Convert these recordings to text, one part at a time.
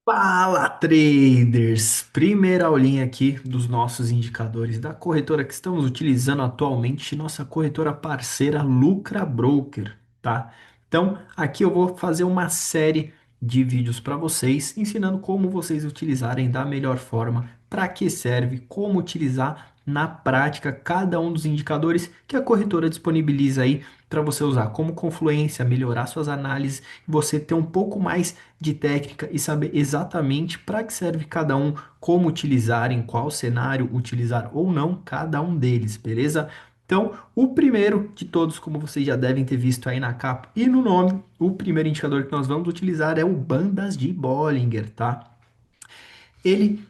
Fala, traders! Primeira aulinha aqui dos nossos indicadores da corretora que estamos utilizando atualmente, nossa corretora parceira Lucra Broker, tá? Então, aqui eu vou fazer uma série de vídeos para vocês, ensinando como vocês utilizarem da melhor forma, para que serve, como utilizar na prática cada um dos indicadores que a corretora disponibiliza aí para você usar como confluência, melhorar suas análises, você ter um pouco mais de técnica e saber exatamente para que serve cada um, como utilizar, em qual cenário utilizar ou não cada um deles, beleza? Então, o primeiro de todos, como vocês já devem ter visto aí na capa e no nome, o primeiro indicador que nós vamos utilizar é o Bandas de Bollinger, tá? Ele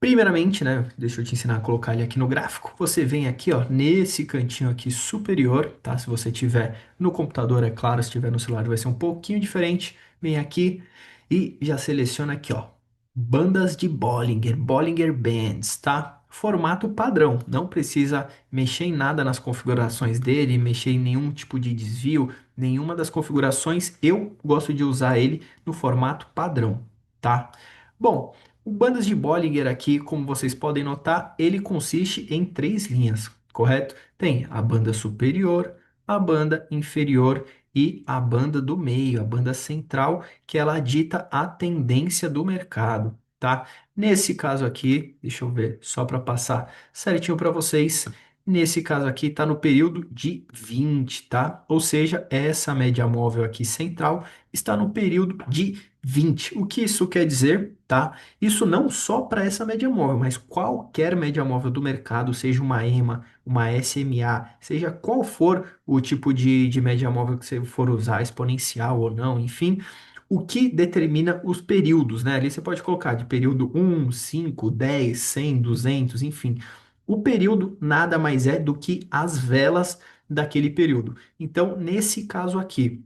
Primeiramente, né, deixa eu te ensinar a colocar ele aqui no gráfico. Você vem aqui, ó, nesse cantinho aqui superior, tá? Se você tiver no computador, é claro, se tiver no celular vai ser um pouquinho diferente. Vem aqui e já seleciona aqui, ó, bandas de Bollinger, Bollinger Bands, tá? Formato padrão, não precisa mexer em nada nas configurações dele, mexer em nenhum tipo de desvio, nenhuma das configurações. Eu gosto de usar ele no formato padrão, tá? Bom, o bandas de Bollinger aqui, como vocês podem notar, ele consiste em três linhas, correto? Tem a banda superior, a banda inferior e a banda do meio, a banda central, que ela dita a tendência do mercado, tá? Nesse caso aqui, deixa eu ver, só para passar certinho para vocês. Nesse caso aqui está no período de 20, tá? Ou seja, essa média móvel aqui central está no período de 20. O que isso quer dizer, tá? Isso não só para essa média móvel, mas qualquer média móvel do mercado, seja uma EMA, uma SMA, seja qual for o tipo de média móvel que você for usar, exponencial ou não, enfim, o que determina os períodos, né? Ali você pode colocar de período 1, 5, 10, 100, 200, enfim. O período nada mais é do que as velas daquele período. Então, nesse caso aqui,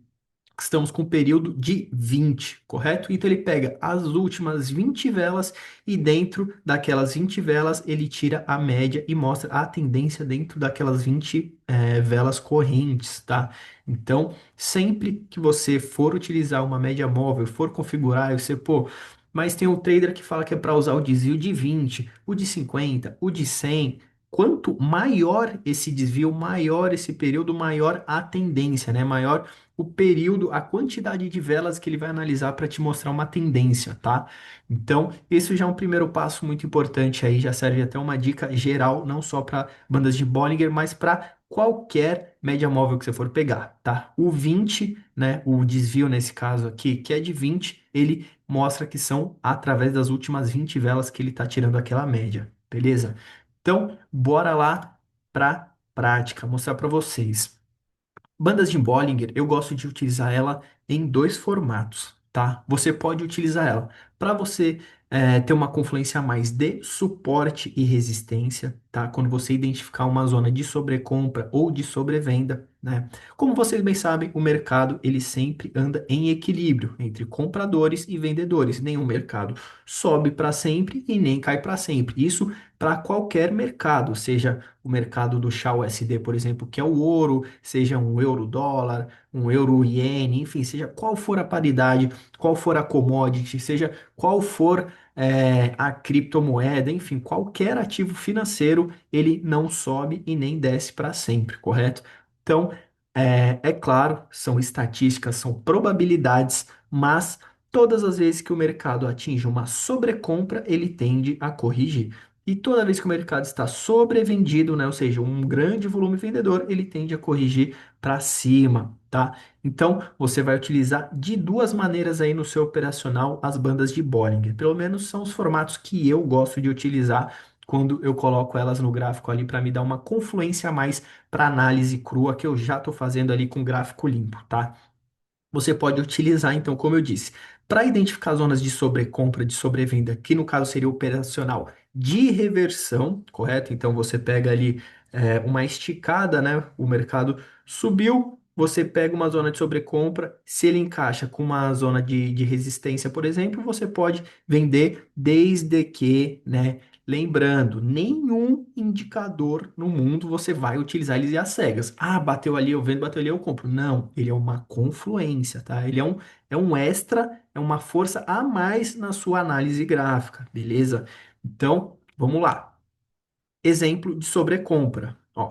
estamos com um período de 20, correto? Então ele pega as últimas 20 velas e dentro daquelas 20 velas ele tira a média e mostra a tendência dentro daquelas 20 velas correntes, tá? Então, sempre que você for utilizar uma média móvel, for configurar, você, pô, mas tem um trader que fala que é para usar o desvio de 20, o de 50, o de 100. Quanto maior esse desvio, maior esse período, maior a tendência, né? Maior o período, a quantidade de velas que ele vai analisar para te mostrar uma tendência, tá? Então, esse já é um primeiro passo muito importante aí, já serve até uma dica geral, não só para bandas de Bollinger, mas para qualquer média móvel que você for pegar, tá? O 20, né, o desvio nesse caso aqui, que é de 20, ele mostra que são através das últimas 20 velas que ele está tirando aquela média, beleza? Então, bora lá para prática, mostrar para vocês. Bandas de Bollinger, eu gosto de utilizar ela em dois formatos, tá? Você pode utilizar ela para você ter uma confluência a mais de suporte e resistência, tá? Quando você identificar uma zona de sobrecompra ou de sobrevenda, né? Como vocês bem sabem, o mercado ele sempre anda em equilíbrio entre compradores e vendedores. Nenhum mercado sobe para sempre e nem cai para sempre. Isso para qualquer mercado, seja o mercado do chá USD, por exemplo, que é o ouro, seja um euro-dólar, um euro-iene, enfim, seja qual for a paridade, qual for a commodity, seja qual for a criptomoeda, enfim, qualquer ativo financeiro, ele não sobe e nem desce para sempre, correto? Então, é claro, são estatísticas, são probabilidades, mas todas as vezes que o mercado atinge uma sobrecompra, ele tende a corrigir. E toda vez que o mercado está sobrevendido, né, ou seja, um grande volume vendedor, ele tende a corrigir para cima, tá? Então, você vai utilizar de duas maneiras aí no seu operacional as bandas de Bollinger. Pelo menos são os formatos que eu gosto de utilizar quando eu coloco elas no gráfico ali para me dar uma confluência a mais para análise crua que eu já estou fazendo ali com gráfico limpo, tá? Você pode utilizar, então, como eu disse, para identificar zonas de sobrecompra, de sobrevenda, que no caso seria operacional de reversão, correto? Então você pega ali uma esticada, né? O mercado subiu, você pega uma zona de sobrecompra, se ele encaixa com uma zona de resistência, por exemplo, você pode vender desde que, né? Lembrando, nenhum indicador no mundo você vai utilizar eles às cegas. Ah, bateu ali, eu vendo, bateu ali, eu compro. Não, ele é uma confluência, tá? É um extra, é uma força a mais na sua análise gráfica, beleza? Então, vamos lá. Exemplo de sobrecompra. Ó,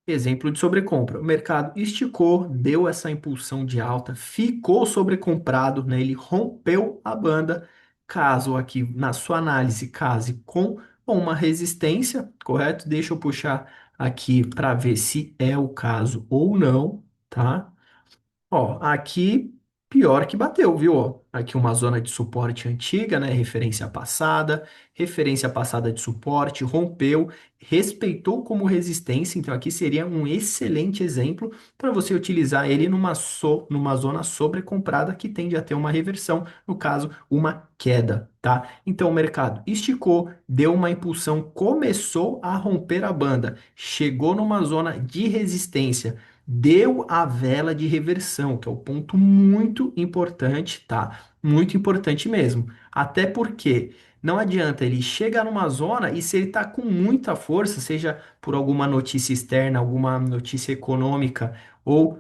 exemplo de sobrecompra. O mercado esticou, deu essa impulsão de alta, ficou sobrecomprado, né? Ele rompeu a banda. Caso aqui na sua análise case com uma resistência, correto? Deixa eu puxar aqui para ver se é o caso ou não, tá? Ó, aqui pior que bateu, viu? Ó, aqui uma zona de suporte antiga, né? Referência passada de suporte, rompeu, respeitou como resistência. Então aqui seria um excelente exemplo para você utilizar ele numa zona sobrecomprada que tende a ter uma reversão, no caso, uma queda, tá? Então o mercado esticou, deu uma impulsão, começou a romper a banda, chegou numa zona de resistência, deu a vela de reversão, que é o ponto muito importante, tá? Muito importante mesmo. Até porque não adianta ele chegar numa zona e se ele tá com muita força, seja por alguma notícia externa, alguma notícia econômica ou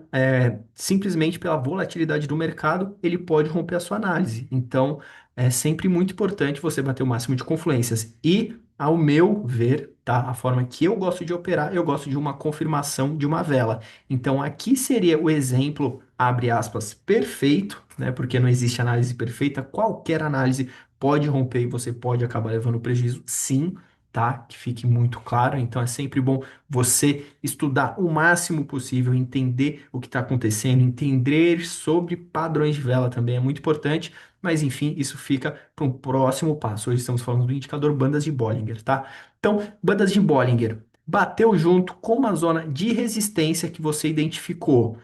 simplesmente pela volatilidade do mercado, ele pode romper a sua análise. Então, é sempre muito importante você bater o máximo de confluências. E, ao meu ver, tá? A forma que eu gosto de operar, eu gosto de uma confirmação de uma vela. Então, aqui seria o exemplo, abre aspas, perfeito, né? Porque não existe análise perfeita. Qualquer análise pode romper e você pode acabar levando prejuízo, sim, tá? Que fique muito claro. Então, é sempre bom você estudar o máximo possível, entender o que está acontecendo, entender sobre padrões de vela também é muito importante. Mas, enfim, isso fica para um próximo passo. Hoje estamos falando do indicador bandas de Bollinger, tá? Então, bandas de Bollinger bateu junto com uma zona de resistência que você identificou,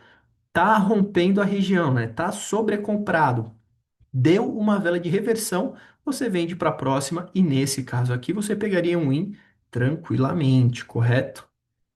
tá rompendo a região, né? Tá sobrecomprado. Deu uma vela de reversão, você vende para a próxima e nesse caso aqui você pegaria um win tranquilamente, correto?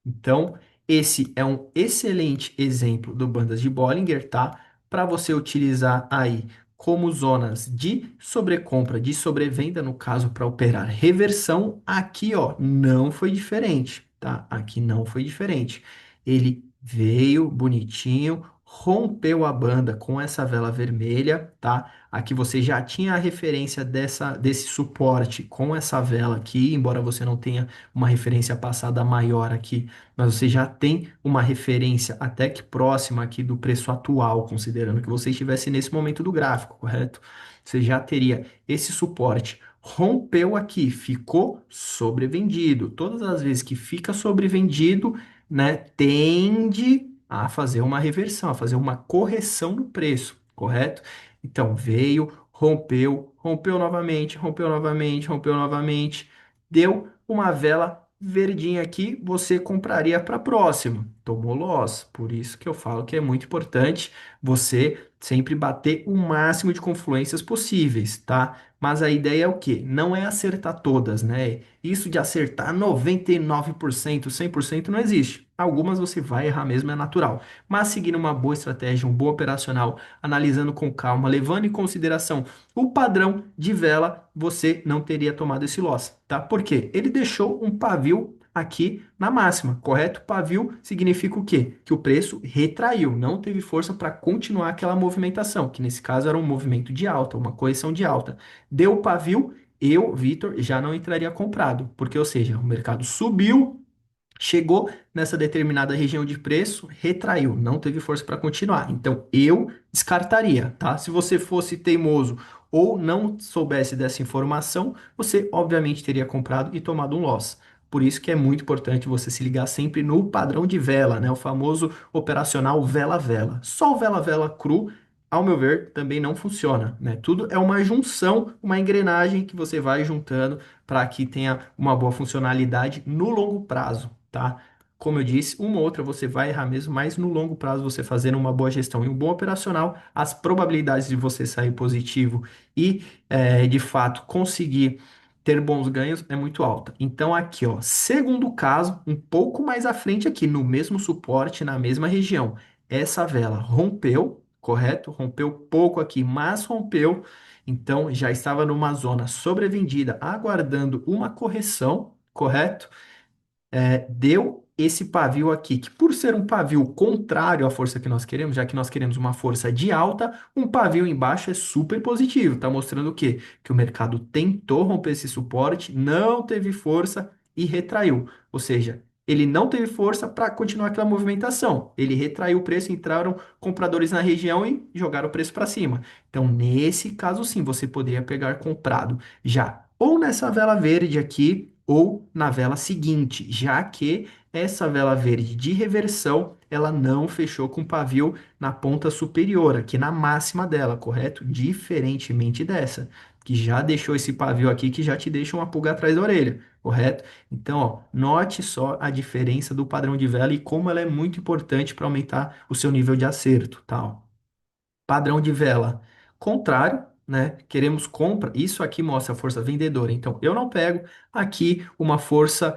Então, esse é um excelente exemplo do bandas de Bollinger, tá? Para você utilizar aí como zonas de sobrecompra, de sobrevenda, no caso, para operar reversão, aqui, ó, não foi diferente, tá? Aqui não foi diferente. Ele veio bonitinho, rompeu a banda com essa vela vermelha, tá? Aqui você já tinha a referência desse suporte com essa vela aqui, embora você não tenha uma referência passada maior aqui, mas você já tem uma referência até que próxima aqui do preço atual, considerando que você estivesse nesse momento do gráfico, correto? Você já teria esse suporte. Rompeu aqui, ficou sobrevendido. Todas as vezes que fica sobrevendido, né, tende a fazer uma reversão, a fazer uma correção no preço, correto? Então veio, rompeu, rompeu novamente, rompeu novamente, rompeu novamente, deu uma vela verdinha aqui, você compraria para a próxima. Tomou loss. Por isso que eu falo que é muito importante você sempre bater o máximo de confluências possíveis, tá? Mas a ideia é o quê? Não é acertar todas, né? Isso de acertar 99%, 100% não existe. Algumas você vai errar mesmo, é natural. Mas seguindo uma boa estratégia, um bom operacional, analisando com calma, levando em consideração o padrão de vela, você não teria tomado esse loss, tá? Por quê? Ele deixou um pavio aqui na máxima, correto? Pavio significa o quê? Que o preço retraiu, não teve força para continuar aquela movimentação, que nesse caso era um movimento de alta, uma correção de alta. Deu o pavio, eu, Vitor, já não entraria comprado, porque, ou seja, o mercado subiu, chegou nessa determinada região de preço, retraiu, não teve força para continuar. Então eu descartaria, tá? Se você fosse teimoso ou não soubesse dessa informação, você obviamente teria comprado e tomado um loss. Por isso que é muito importante você se ligar sempre no padrão de vela, né? O famoso operacional vela-vela. Só o vela-vela cru, ao meu ver, também não funciona, né? Tudo é uma junção, uma engrenagem que você vai juntando para que tenha uma boa funcionalidade no longo prazo, tá? Como eu disse, uma ou outra você vai errar mesmo, mas no longo prazo você fazendo uma boa gestão e um bom operacional, as probabilidades de você sair positivo e de fato conseguir ter bons ganhos é muito alta. Então aqui, ó, segundo caso, um pouco mais à frente aqui, no mesmo suporte, na mesma região, essa vela rompeu, correto? Rompeu pouco aqui, mas rompeu. Então já estava numa zona sobrevendida, aguardando uma correção, correto? Deu esse pavio aqui, que por ser um pavio contrário à força que nós queremos, já que nós queremos uma força de alta, um pavio embaixo é super positivo. Tá mostrando o quê? Que o mercado tentou romper esse suporte, não teve força e retraiu. Ou seja, ele não teve força para continuar aquela movimentação. Ele retraiu o preço, entraram compradores na região e jogaram o preço para cima. Então, nesse caso, sim, você poderia pegar comprado já ou nessa vela verde aqui ou na vela seguinte, já que essa vela verde de reversão, ela não fechou com pavio na ponta superior, aqui na máxima dela, correto? Diferentemente dessa, que já deixou esse pavio aqui que já te deixa uma pulga atrás da orelha, correto? Então, ó, note só a diferença do padrão de vela e como ela é muito importante para aumentar o seu nível de acerto, tá? Padrão de vela contrário, né? Queremos compra. Isso aqui mostra a força vendedora. Então, eu não pego aqui uma força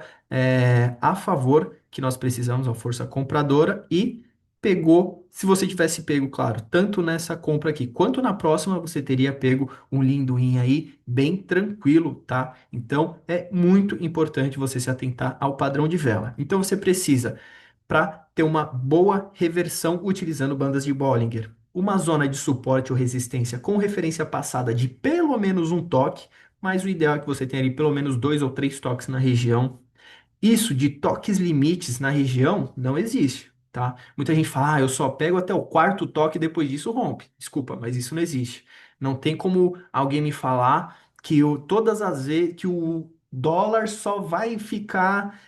a favor que nós precisamos, uma força compradora e pegou. Se você tivesse pego, claro, tanto nessa compra aqui quanto na próxima, você teria pego um linduinho aí bem tranquilo, tá? Então, é muito importante você se atentar ao padrão de vela. Então, você precisa para ter uma boa reversão utilizando bandas de Bollinger. Uma zona de suporte ou resistência com referência passada de pelo menos um toque, mas o ideal é que você tenha ali pelo menos dois ou três toques na região. Isso de toques limites na região não existe, tá? Muita gente fala, eu só pego até o quarto toque e depois disso rompe. Desculpa, mas isso não existe. Não tem como alguém me falar que todas as vezes que o dólar só vai ficar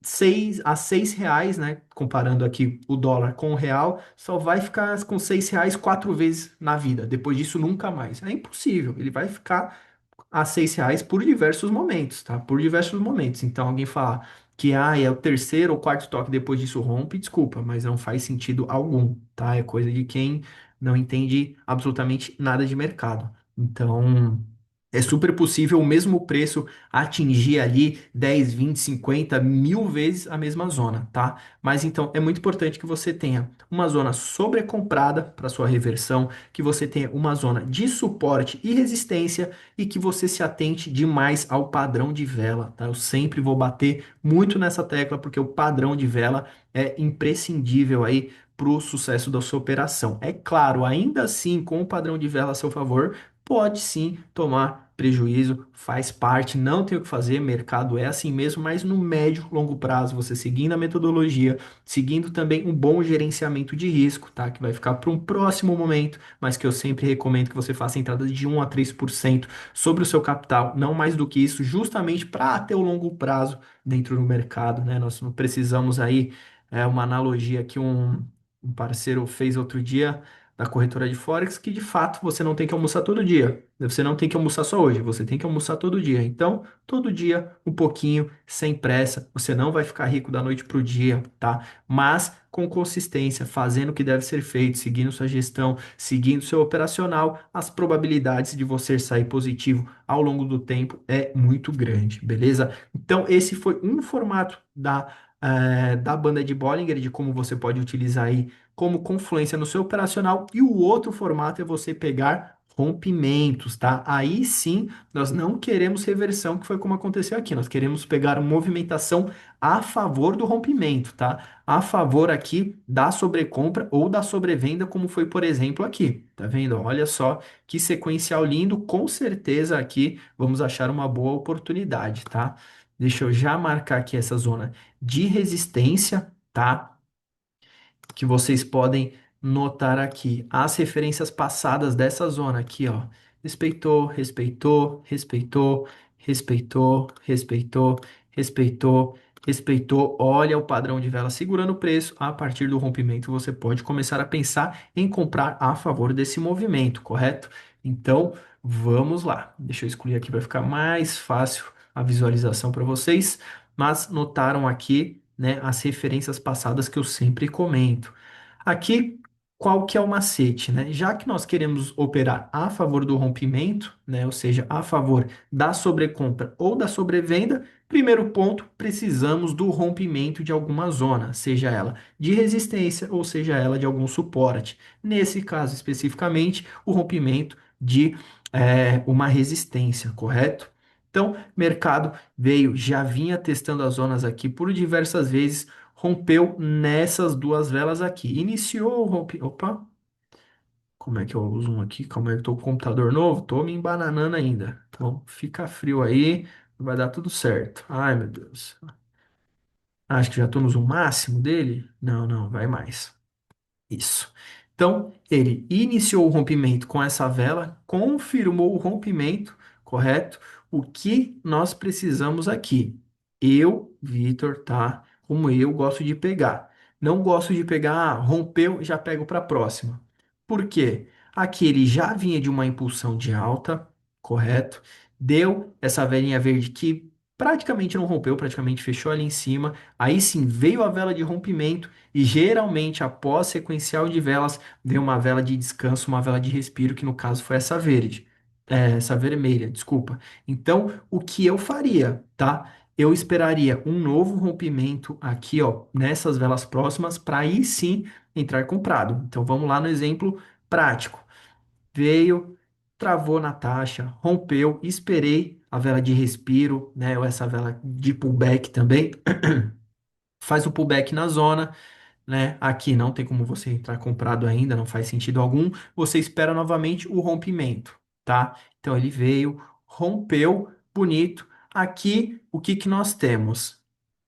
6 a 6 reais, né? Comparando aqui o dólar com o real, só vai ficar com 6 reais 4 vezes na vida. Depois disso, nunca mais. É impossível. Ele vai ficar a 6 reais por diversos momentos, tá? Por diversos momentos. Então, alguém falar que é o terceiro ou quarto toque depois disso rompe, desculpa, mas não faz sentido algum, tá? É coisa de quem não entende absolutamente nada de mercado. Então, é super possível o mesmo preço atingir ali 10, 20, 50, 1000 vezes a mesma zona, tá? Mas então é muito importante que você tenha uma zona sobrecomprada para sua reversão, que você tenha uma zona de suporte e resistência e que você se atente demais ao padrão de vela, tá? Eu sempre vou bater muito nessa tecla porque o padrão de vela é imprescindível aí para o sucesso da sua operação. É claro, ainda assim, com o padrão de vela a seu favor, pode sim tomar prejuízo, faz parte, não tem o que fazer, mercado é assim mesmo, mas no médio, longo prazo, você seguindo a metodologia, seguindo também um bom gerenciamento de risco, tá? Que vai ficar para um próximo momento, mas que eu sempre recomendo que você faça entradas de 1 a 3% sobre o seu capital, não mais do que isso, justamente para ter o longo prazo dentro do mercado, né? Nós não precisamos aí, uma analogia que um parceiro fez outro dia da corretora de Forex, que de fato você não tem que almoçar todo dia. Você não tem que almoçar só hoje, você tem que almoçar todo dia. Então, todo dia, um pouquinho, sem pressa. Você não vai ficar rico da noite para o dia, tá? Mas com consistência, fazendo o que deve ser feito, seguindo sua gestão, seguindo seu operacional, as probabilidades de você sair positivo ao longo do tempo é muito grande, beleza? Então, esse foi um formato da banda de Bollinger, de como você pode utilizar aí como confluência no seu operacional, e o outro formato é você pegar rompimentos, tá? Aí sim, nós não queremos reversão, que foi como aconteceu aqui. Nós queremos pegar uma movimentação a favor do rompimento, tá? A favor aqui da sobrecompra ou da sobrevenda, como foi, por exemplo, aqui. Tá vendo? Olha só que sequencial lindo. Com certeza aqui vamos achar uma boa oportunidade, tá? Deixa eu já marcar aqui essa zona de resistência, tá? Que vocês podem notar aqui. As referências passadas dessa zona aqui, ó. Respeitou, respeitou, respeitou, respeitou, respeitou, respeitou, respeitou. Olha o padrão de vela segurando o preço. A partir do rompimento, você pode começar a pensar em comprar a favor desse movimento, correto? Então, vamos lá. Deixa eu excluir aqui para ficar mais fácil a visualização para vocês. Mas notaram aqui, né, as referências passadas que eu sempre comento. Aqui, qual que é o macete, né? Já que nós queremos operar a favor do rompimento, né? Ou seja, a favor da sobrecompra ou da sobrevenda, primeiro ponto, precisamos do rompimento de alguma zona, seja ela de resistência ou seja ela de algum suporte. Nesse caso especificamente, o rompimento de uma resistência, correto? Então, mercado veio, já vinha testando as zonas aqui por diversas vezes, rompeu nessas duas velas aqui. Iniciou o rompimento. Opa, como é que eu uso um aqui? Calma aí, eu tô com o computador novo, tô me embananando ainda. Então, fica frio aí, vai dar tudo certo. Ai, meu Deus. Acho que já tô no zoom máximo dele? Não, não, vai mais. Isso. Então, ele iniciou o rompimento com essa vela, confirmou o rompimento, correto? O que nós precisamos aqui? Eu, Vitor, tá? Como eu gosto de pegar. Não gosto de pegar, rompeu, já pego para a próxima. Por quê? Aqui ele já vinha de uma impulsão de alta, correto? Deu essa velinha verde que praticamente não rompeu, praticamente fechou ali em cima. Aí sim veio a vela de rompimento e geralmente, após sequencial de velas, vem uma vela de descanso, uma vela de respiro, que no caso foi essa verde, essa vermelha, desculpa. Então, o que eu faria, tá? Eu esperaria um novo rompimento aqui, ó, nessas velas próximas, para aí sim entrar comprado. Então, vamos lá no exemplo prático. Veio, travou na taxa, rompeu, esperei a vela de respiro, né? Ou essa vela de pullback também. Faz o pullback na zona, né? Aqui não tem como você entrar comprado ainda, não faz sentido algum. Você espera novamente o rompimento, tá? Então ele veio, rompeu, bonito. Aqui, o que que nós temos?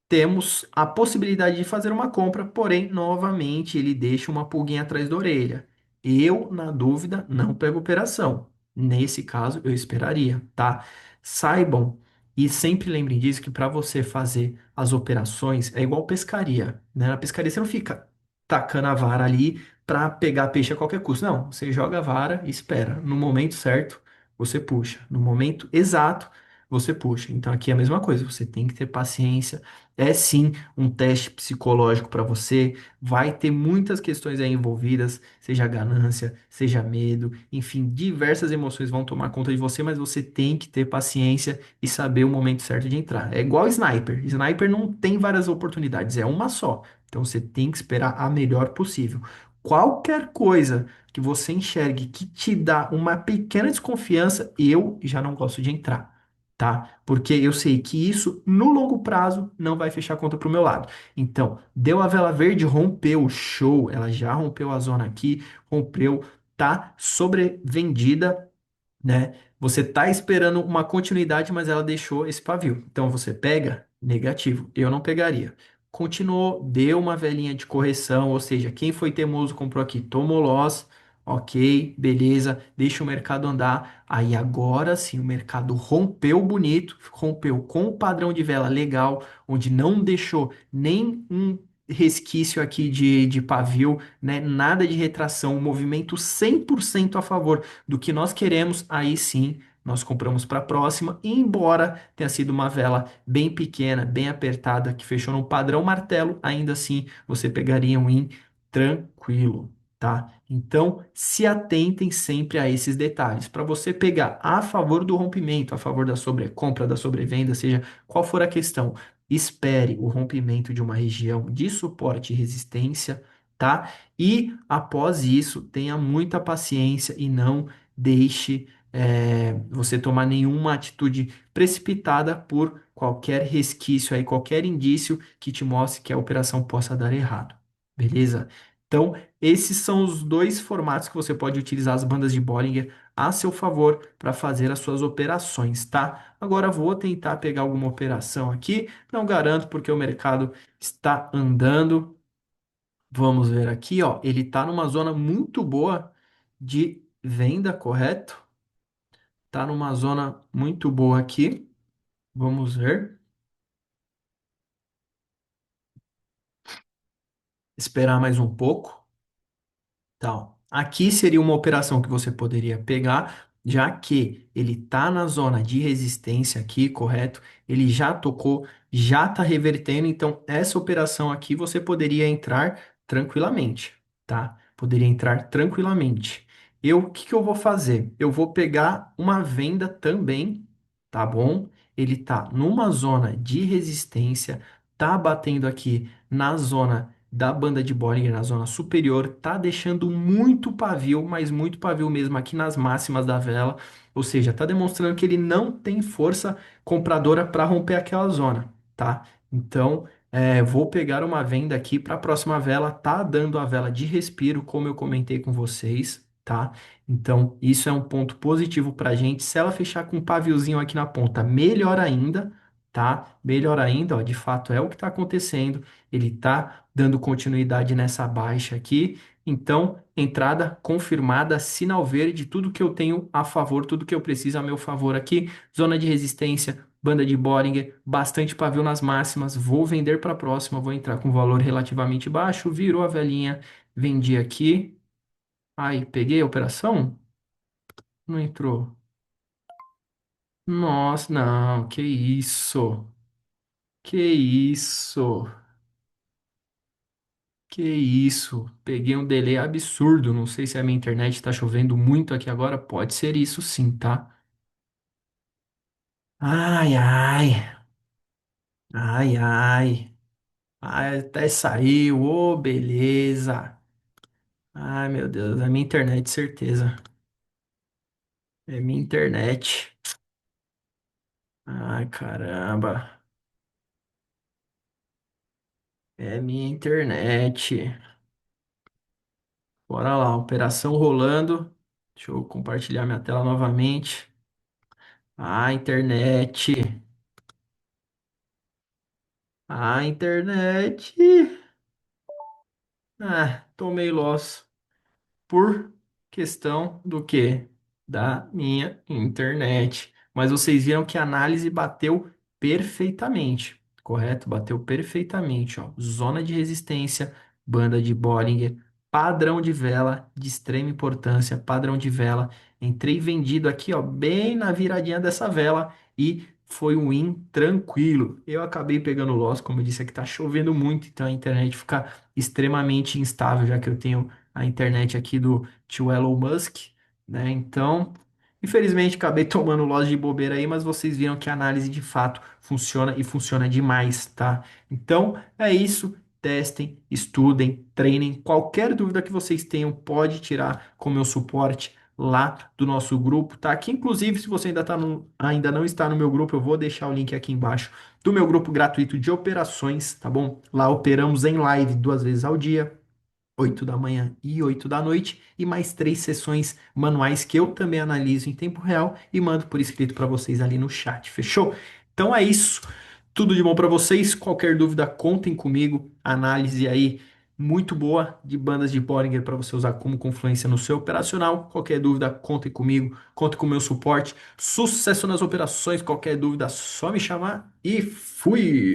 Temos a possibilidade de fazer uma compra, porém, novamente, ele deixa uma pulguinha atrás da orelha. Eu, na dúvida, não pego operação. Nesse caso, eu esperaria, tá? Saibam e sempre lembrem disso que para você fazer as operações é igual pescaria, né? Na pescaria você não fica tacando a vara ali para pegar peixe a qualquer custo. Não, você joga a vara e espera. No momento certo, você puxa. No momento exato, você puxa. Então aqui é a mesma coisa, você tem que ter paciência. É sim um teste psicológico para você, vai ter muitas questões aí envolvidas, seja ganância, seja medo, enfim, diversas emoções vão tomar conta de você, mas você tem que ter paciência e saber o momento certo de entrar. É igual sniper. Sniper não tem várias oportunidades, é uma só. Então você tem que esperar a melhor possível. Qualquer coisa que você enxergue que te dá uma pequena desconfiança, eu já não gosto de entrar, tá? Porque eu sei que isso no longo prazo não vai fechar a conta pro meu lado. Então, deu a vela verde, rompeu, show, ela já rompeu a zona aqui, rompeu, tá sobrevendida, né? Você tá esperando uma continuidade, mas ela deixou esse pavio. Então você pega, negativo. Eu não pegaria. Continuou, deu uma velinha de correção, ou seja, quem foi teimoso comprou aqui, tomou loss, ok, beleza, deixa o mercado andar. Aí agora sim o mercado rompeu bonito, rompeu com o padrão de vela legal, onde não deixou nem um resquício aqui de pavio, né? Nada de retração, um movimento 100% a favor do que nós queremos, aí sim nós compramos para a próxima. E embora tenha sido uma vela bem pequena, bem apertada, que fechou no padrão martelo, ainda assim você pegaria um in tranquilo, tá? Então se atentem sempre a esses detalhes. Para você pegar a favor do rompimento, a favor da sobrecompra, da sobrevenda, seja qual for a questão, espere o rompimento de uma região de suporte e resistência, tá? E após isso, tenha muita paciência e não deixe você tomar nenhuma atitude precipitada por qualquer resquício aí, qualquer indício que te mostre que a operação possa dar errado. Beleza? Então, esses são os dois formatos que você pode utilizar as bandas de Bollinger a seu favor para fazer as suas operações, tá? Agora vou tentar pegar alguma operação aqui, não garanto porque o mercado está andando. Vamos ver aqui, ó. Ele está numa zona muito boa de venda, correto? Tá numa zona muito boa aqui. Vamos ver. Esperar mais um pouco. Tal. Aqui seria uma operação que você poderia pegar, já que ele está na zona de resistência aqui, correto? Ele já tocou, já está revertendo, então essa operação aqui você poderia entrar tranquilamente, tá? Poderia entrar tranquilamente. O que que eu vou fazer? Eu vou pegar uma venda também, tá bom? Ele tá numa zona de resistência, tá batendo aqui na zona da banda de Bollinger, na zona superior, tá deixando muito pavio, mas muito pavio mesmo aqui nas máximas da vela, ou seja, tá demonstrando que ele não tem força compradora para romper aquela zona, tá? Então, vou pegar uma venda aqui para a próxima vela, tá dando a vela de respiro, como eu comentei com vocês, tá? Então, isso é um ponto positivo para a gente. Se ela fechar com um paviozinho aqui na ponta, melhor ainda, tá? Melhor ainda, ó, de fato é o que está acontecendo. Ele tá dando continuidade nessa baixa aqui. Então, entrada confirmada, sinal verde, tudo que eu tenho a favor, tudo que eu preciso a meu favor aqui. Zona de resistência, banda de Bollinger, bastante pavio nas máximas. Vou vender para a próxima, vou entrar com valor relativamente baixo. Virou a velhinha, vendi aqui. Aí, peguei a operação? Não entrou. Nossa, não, que isso? Que isso? Que isso? Peguei um delay absurdo. Não sei se a minha internet tá chovendo muito aqui agora. Pode ser isso sim, tá? Ai, ai, ai, ai. Ai, até saiu. Ô, beleza. Ai, meu Deus, é minha internet, certeza. É minha internet. Ai, caramba. É minha internet. Bora lá, operação rolando. Deixa eu compartilhar minha tela novamente. Ah, internet. Ah, internet. Ah, tomei loss por questão do quê? Da minha internet. Mas vocês viram que a análise bateu perfeitamente, correto? Bateu perfeitamente, ó. Zona de resistência, banda de Bollinger, padrão de vela de extrema importância, padrão de vela. Entrei vendido aqui, ó, bem na viradinha dessa vela e foi um win tranquilo. Eu acabei pegando loss, como eu disse, aqui tá chovendo muito, então a internet fica extremamente instável, já que eu tenho a internet aqui do tio Elon Musk, né? Então, infelizmente, acabei tomando loja de bobeira aí, mas vocês viram que a análise de fato funciona e funciona demais, tá? Então, é isso. Testem, estudem, treinem. Qualquer dúvida que vocês tenham, pode tirar com o meu suporte lá do nosso grupo, tá? Que inclusive, se você ainda não está no meu grupo, eu vou deixar o link aqui embaixo do meu grupo gratuito de operações, tá bom? Lá operamos em live 2 vezes ao dia. 8 da manhã e 8 da noite, e mais 3 sessões manuais que eu também analiso em tempo real e mando por escrito para vocês ali no chat, fechou? Então é isso, tudo de bom para vocês. Qualquer dúvida, contem comigo. Análise aí muito boa de bandas de Bollinger para você usar como confluência no seu operacional. Qualquer dúvida, contem comigo, contem com o meu suporte. Sucesso nas operações. Qualquer dúvida, só me chamar e fui!